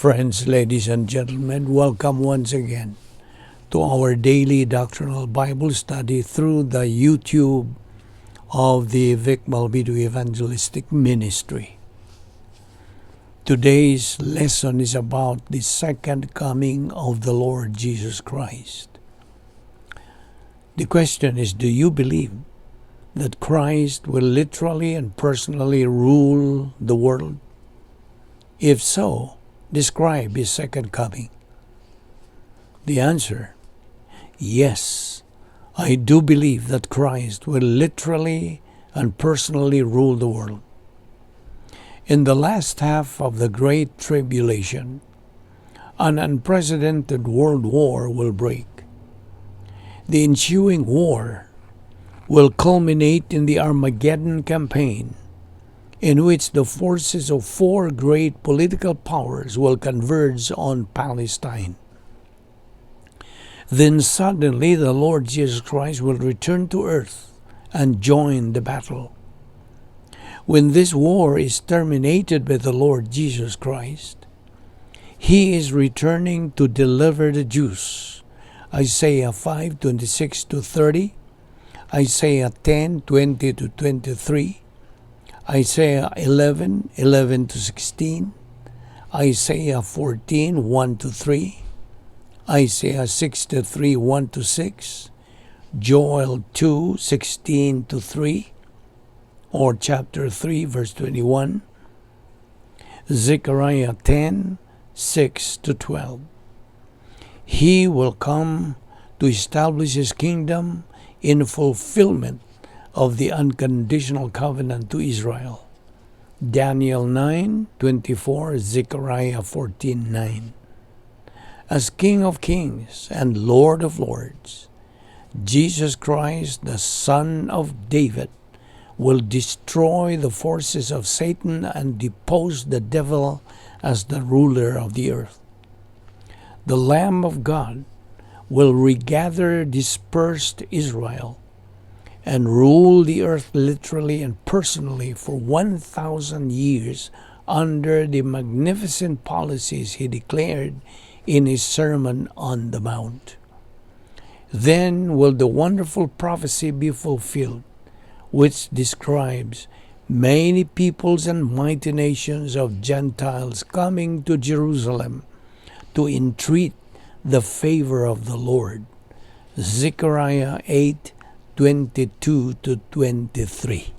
Friends, ladies and gentlemen, welcome once again to our daily doctrinal Bible study through the YouTube of the Balbido Evangelistic Ministry. Today's lesson is about the second coming of the Lord Jesus Christ. The question is, do you believe that Christ will literally and personally rule the world? If so, describe His second coming. The answer, yes, I do believe that Christ will literally and personally rule the world. In the last half of the Great Tribulation, an unprecedented world war will break. The ensuing war will culminate in the Armageddon campaign, in which the forces of four great political powers will converge on Palestine. Then suddenly the Lord Jesus Christ will return to earth and join the battle. When this war is terminated by the Lord Jesus Christ, He is returning to deliver the Jews. Isaiah 5:26-30, Isaiah 10:20-23, Isaiah 11:11-16, Isaiah 14:1-3, Isaiah 63:1-6, Joel 2:16-3, or chapter 3 verse 21, Zechariah 10:6-12. He will come to establish His kingdom in fulfillment of the unconditional covenant to Israel. Daniel 9:24, Zechariah 14:9. As King of Kings and Lord of Lords, Jesus Christ, the Son of David, will destroy the forces of Satan and depose the devil as the ruler of the earth. The Lamb of God will regather dispersed Israel and rule the earth literally and personally for 1,000 years under the magnificent policies He declared in His Sermon on the Mount. Then will the wonderful prophecy be fulfilled, which describes many peoples and mighty nations of Gentiles coming to Jerusalem to entreat the favor of the Lord. Zechariah 8:22-23.